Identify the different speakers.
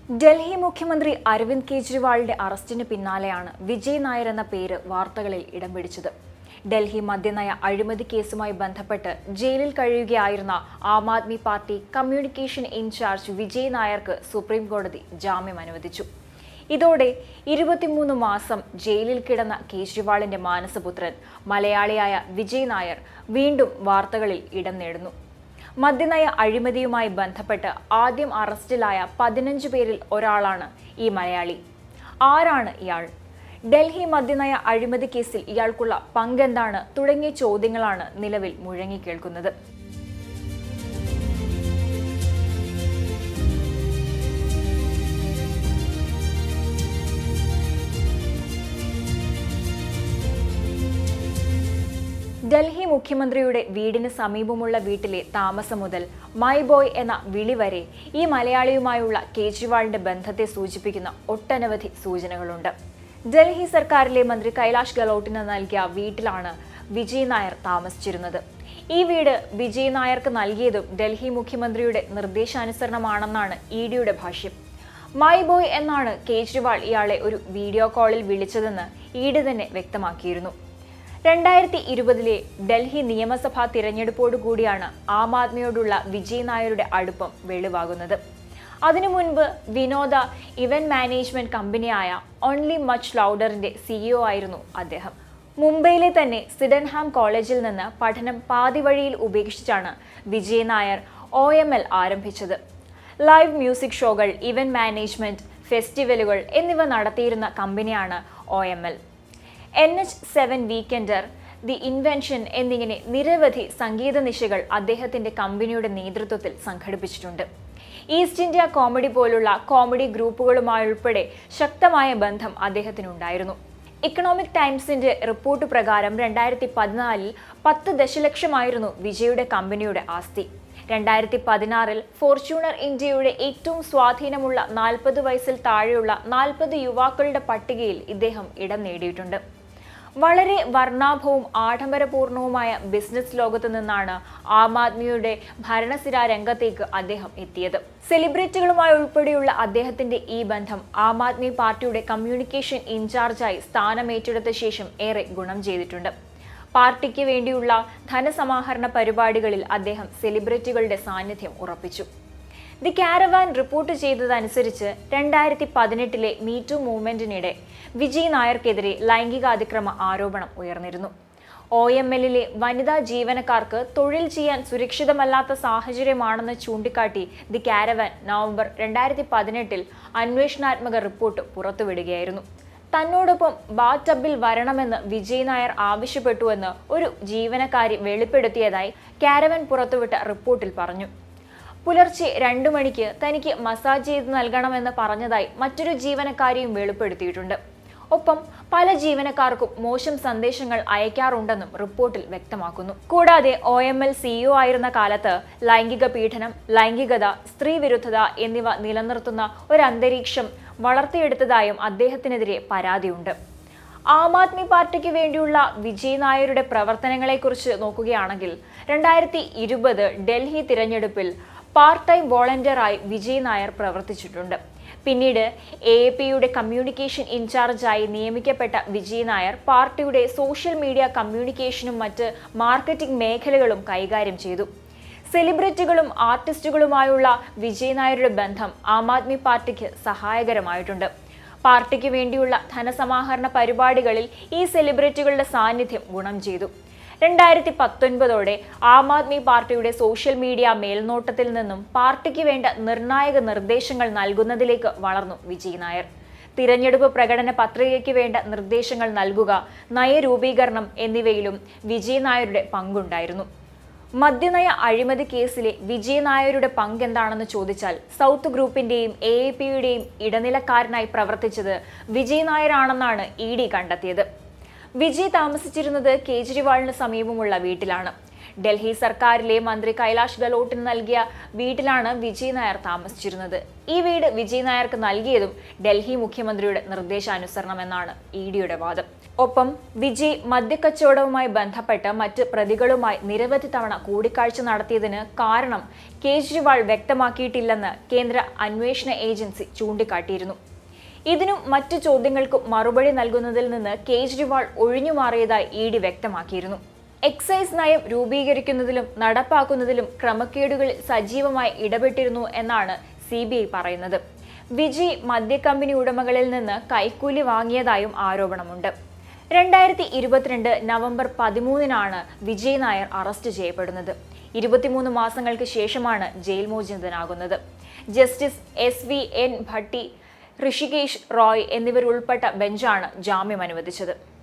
Speaker 1: ഡൽഹി മുഖ്യമന്ത്രി അരവിന്ദ് കെജ്രിവാളിന്റെ അറസ്റ്റിന് പിന്നാലെയാണ് വിജയ് നായർ എന്ന പേര് വാർത്തകളിൽ ഇടം പിടിച്ചത്. ഡൽഹി മദ്യനയ അഴിമതി കേസുമായി ബന്ധപ്പെട്ട് ജയിലിൽ കഴിയുകയായിരുന്ന Aam Aadmi party communication incharge Vijay നായർക്ക് സുപ്രീം കോടതി ജാമ്യം അനുവദിച്ചു. ഇതോടെ 23 മാസം ജയിലിൽ കിടന്ന കേജ്രിവാളിന്റെ മാനസപുത്രൻ മലയാളിയായ വിജയ് നായർ വീണ്ടും വാർത്തകളിൽ ഇടം നേടുന്നു. മദ്യനയ അഴിമതിയുമായി ബന്ധപ്പെട്ട് ആദ്യം അറസ്റ്റിലായ 15 പേരിൽ ഒരാളാണ് ഈ മലയാളി. ആരാണ് ഇയാൾ? ഡൽഹി മദ്യനയ അഴിമതി കേസിൽ ഇയാൾക്കുള്ള പങ്കെന്താണ് തുടങ്ങിയ ചോദ്യങ്ങളാണ് നിലവിൽ മുഴങ്ങിക്കേൾക്കുന്നത്. ഡൽഹി മുഖ്യമന്ത്രിയുടെ വീടിന് സമീപമുള്ള വീട്ടിലെ താമസം മുതൽ മൈ ബോയ് എന്ന വിളി വരെ ഈ മലയാളിയുമായുള്ള കേജ്രിവാളിന്റെ ബന്ധത്തെ സൂചിപ്പിക്കുന്ന ഒട്ടനവധി സൂചനകളുണ്ട്. ഡൽഹി സർക്കാരിലെ മന്ത്രി കൈലാഷ് ഗെഹ്ലോട്ടിന് നൽകിയ വീട്ടിലാണ് വിജയ് നായർ താമസിച്ചിരുന്നത്. ഈ വീട് വിജയ് നായർക്ക് നൽകിയതും ഡൽഹി മുഖ്യമന്ത്രിയുടെ നിർദ്ദേശാനുസരണമാണെന്നാണ് ഇഡിയുടെ ഭാഷ്യം. മൈ ബോയ് എന്നാണ് കേജ്രിവാൾ ഇയാളെ ഒരു വീഡിയോ കോളിൽ വിളിച്ചതെന്ന് ഇഡി തന്നെ വ്യക്തമാക്കിയിരുന്നു. 2020 ഡൽഹി നിയമസഭാ തിരഞ്ഞെടുപ്പോടുകൂടിയാണ് ആം ആദ്മിയോടുള്ള വിജയ് നായരുടെ അടുപ്പം വെളിവാകുന്നത്. അതിനു മുൻപ് വിനോദ ഇവന്റ് മാനേജ്മെന്റ് കമ്പനിയായ ഓൺലി മച്ച് ലൗഡറിന്റെ CEO ആയിരുന്നു അദ്ദേഹം. മുംബൈയിലെ തന്നെ സിഡൻഹാം കോളേജിൽ നിന്ന് പഠനം പാതി വഴിയിൽ ഉപേക്ഷിച്ചാണ് വിജയ് നായർ OML ആരംഭിച്ചത്. ലൈവ് മ്യൂസിക് ഷോകൾ, ഇവന്റ് മാനേജ്മെന്റ്, ഫെസ്റ്റിവലുകൾ എന്നിവ നടത്തിയിരുന്ന കമ്പനിയാണ് OML. NH7 വീക്കെൻഡർ, ദി ഇൻവെൻഷൻ എന്നിങ്ങനെ നിരവധി സംഗീത നിശകൾ അദ്ദേഹത്തിന്റെ കമ്പനിയുടെ നേതൃത്വത്തിൽ സംഘടിപ്പിച്ചിട്ടുണ്ട്. ഈസ്റ്റ് ഇന്ത്യ കോമഡി പോലുള്ള കോമഡി ഗ്രൂപ്പുകളുമായുൾപ്പെടെ ശക്തമായ ബന്ധം അദ്ദേഹത്തിനുണ്ടായിരുന്നു. ഇക്കണോമിക് ടൈംസിന്റെ റിപ്പോർട്ട് പ്രകാരം 2014 10 ദശലക്ഷമായിരുന്നു വിജയുടെ കമ്പനിയുടെ ആസ്തി. 2016 ഫോർച്യൂണർ ഇന്ത്യയുടെ ഏറ്റവും സ്വാധീനമുള്ള 40 വയസ്സിൽ താഴെയുള്ള 40 യുവാക്കളുടെ പട്ടികയിൽ ഇദ്ദേഹം ഇടം നേടിയിട്ടുണ്ട്. വളരെ വർണ്ണാഭവും ആഡംബരപൂർണവുമായ ബിസിനസ് ലോകത്ത് നിന്നാണ് ആം ആദ്മിയുടെ ഭരണസിര രംഗത്തേക്ക് അദ്ദേഹം എത്തിയത്. സെലിബ്രിറ്റികളുമായി ഉൾപ്പെടെയുള്ള അദ്ദേഹത്തിന്റെ ഈ ബന്ധം ആം ആദ്മി പാർട്ടിയുടെ കമ്മ്യൂണിക്കേഷൻ ഇൻചാർജായി സ്ഥാനമേറ്റെടുത്ത ശേഷം ഏറെ ഗുണം ചെയ്തിട്ടുണ്ട്. പാർട്ടിക്ക് വേണ്ടിയുള്ള ധനസമാഹരണ പരിപാടികളിൽ അദ്ദേഹം സെലിബ്രിറ്റികളുടെ സാന്നിധ്യം ഉറപ്പിച്ചു. ദി കാരവാൻ റിപ്പോർട്ട് ചെയ്തതനുസരിച്ച് 2018 മീറ്റു മൂവ്മെന്റിനിടെ വിജയ് നായർക്കെതിരെ ലൈംഗികാതിക്രമ ആരോപണം ഉയർന്നിരുന്നു. OML വനിതാ ജീവനക്കാർക്ക് തൊഴിൽ ചെയ്യാൻ സുരക്ഷിതമല്ലാത്ത സാഹചര്യമാണെന്ന് ചൂണ്ടിക്കാട്ടി ദി കാരവാൻ നവംബർ 2018 അന്വേഷണാത്മക റിപ്പോർട്ട് പുറത്തുവിടുകയായിരുന്നു. തന്നോടൊപ്പം ബാത്ത് ടബിൽ വരണമെന്ന് വിജയ് നായർ ആവശ്യപ്പെട്ടുവെന്ന് ഒരു ജീവനക്കാരി വെളിപ്പെടുത്തിയതായി കാരവാൻ പുറത്തുവിട്ട റിപ്പോർട്ടിൽ പറഞ്ഞു. പുലർച്ചെ 2 മണിക്ക് തനിക്ക് മസാജ് ചെയ്ത് നൽകണമെന്ന് പറഞ്ഞതായി മറ്റൊരു ജീവനക്കാരിയും വെളിപ്പെടുത്തിയിട്ടുണ്ട്. ഒപ്പം പല ജീവനക്കാർക്കും മോശം സന്ദേശങ്ങൾ അയക്കാറുണ്ടെന്നും റിപ്പോർട്ടിൽ വ്യക്തമാക്കുന്നു. കൂടാതെ OML CEO ആയിരുന്ന കാലത്ത് ലൈംഗിക പീഡനം, ലൈംഗികത, സ്ത്രീ വിരുദ്ധത എന്നിവ നിലനിർത്തുന്ന ഒരു അന്തരീക്ഷം വളർത്തിയെടുത്തതായും അദ്ദേഹത്തിനെതിരെ പരാതിയുണ്ട്. ആം ആദ്മി പാർട്ടിക്ക് വേണ്ടിയുള്ള വിജയ് നായരുടെ പ്രവർത്തനങ്ങളെക്കുറിച്ച് നോക്കുകയാണെങ്കിൽ 2020 ഡൽഹി തിരഞ്ഞെടുപ്പിൽ പാർട്ട് ടൈം വോളണ്ടിയറായി വിജയ് നായർ പ്രവർത്തിച്ചിട്ടുണ്ട്. പിന്നീട് AAPയുടെ കമ്മ്യൂണിക്കേഷൻ ഇൻചാർജായി നിയമിക്കപ്പെട്ട വിജയ് നായർ പാർട്ടിയുടെ സോഷ്യൽ മീഡിയ കമ്മ്യൂണിക്കേഷനും മറ്റ് മാർക്കറ്റിംഗ് മേഖലകളും കൈകാര്യം ചെയ്തു. സെലിബ്രിറ്റികളും ആർട്ടിസ്റ്റുകളുമായുള്ള വിജയ് നായരുടെ ബന്ധം ആം ആദ്മി പാർട്ടിക്ക് സഹായകരമായിട്ടുണ്ട്. പാർട്ടിക്ക് വേണ്ടിയുള്ള ധനസമാഹരണ പരിപാടികളിൽ ഈ സെലിബ്രിറ്റികളുടെ സാന്നിധ്യം ഗുണം ചെയ്തു. 2019 ആം ആദ്മി പാർട്ടിയുടെ സോഷ്യൽ മീഡിയ മേൽനോട്ടത്തിൽ നിന്നും പാർട്ടിക്ക് വേണ്ട നിർണായക നിർദ്ദേശങ്ങൾ നൽകുന്നതിലേക്ക് വളർന്നു വിജയ് നായർ. തിരഞ്ഞെടുപ്പ് പ്രകടന പത്രികയ്ക്ക് വേണ്ട നിർദ്ദേശങ്ങൾ നൽകുക, നയരൂപീകരണം എന്നിവയിലും വിജയ് നായരുടെ പങ്കുണ്ടായിരുന്നു. മദ്യനയ അഴിമതി കേസിലെ വിജയ് നായരുടെ പങ്കെന്താണെന്ന് ചോദിച്ചാൽ സൗത്ത് ഗ്രൂപ്പിന്റെയും AAPയുടെയും ഇടനിലക്കാരനായി പ്രവർത്തിച്ചത് വിജയ് നായരാണെന്നാണ് ED കണ്ടെത്തിയത്. വിജയ് താമസിച്ചിരുന്നത് കേജ്രിവാളിന് സമീപമുള്ള വീട്ടിലാണ്. ഡൽഹി സർക്കാരിലെ മന്ത്രി കൈലാഷ് ഗെഹ്ലോട്ടിന് നൽകിയ വീട്ടിലാണ് വിജയ് നായർ താമസിച്ചിരുന്നത്. ഈ വീട് വിജയ് നായർക്ക് നൽകിയതും ഡൽഹി മുഖ്യമന്ത്രിയുടെ നിർദ്ദേശാനുസരണമെന്നാണ് ഇഡിയുടെ വാദം. ഒപ്പം വിജയ് മദ്യക്കച്ചവടവുമായി ബന്ധപ്പെട്ട് മറ്റ് പ്രതികളുമായി നിരവധി തവണ കൂടിക്കാഴ്ച നടത്തിയതിന് കാരണം കേജ്രിവാൾ വ്യക്തമാക്കിയിട്ടില്ലെന്ന് കേന്ദ്ര അന്വേഷണ ഏജൻസി ചൂണ്ടിക്കാട്ടിയിരുന്നു. ഇതിനും മറ്റു ചോദ്യങ്ങൾക്കും മറുപടി നൽകുന്നതിൽ നിന്ന് കേജ്രിവാൾ ഒഴിഞ്ഞുമാറിയതായി ഇഡി വ്യക്തമാക്കിയിരുന്നു. എക്സൈസ് നയം രൂപീകരിക്കുന്നതിലും നടപ്പാക്കുന്നതിലും ക്രമക്കേടുകളിൽ സജീവമായി ഇടപെട്ടിരുന്നു എന്നാണ് CBI പറയുന്നത്. വിജയ് മദ്യക്കമ്പനി ഉടമകളിൽ നിന്ന് കൈക്കൂലി വാങ്ങിയതായും ആരോപണമുണ്ട്. 2022 നവംബർ 13 വിജയ് നായർ അറസ്റ്റ് ചെയ്യപ്പെടുന്നത്. 23 മാസങ്ങൾക്ക് ശേഷമാണ് ജയിൽ മോചിതനാകുന്നത്. ജസ്റ്റിസ് SVN ഭട്ടി, ഋഷികേശ് റോയ് എന്നിവരുൾപ്പെട്ട ബെഞ്ചാണ് ജാമ്യം അനുവദിച്ചത്.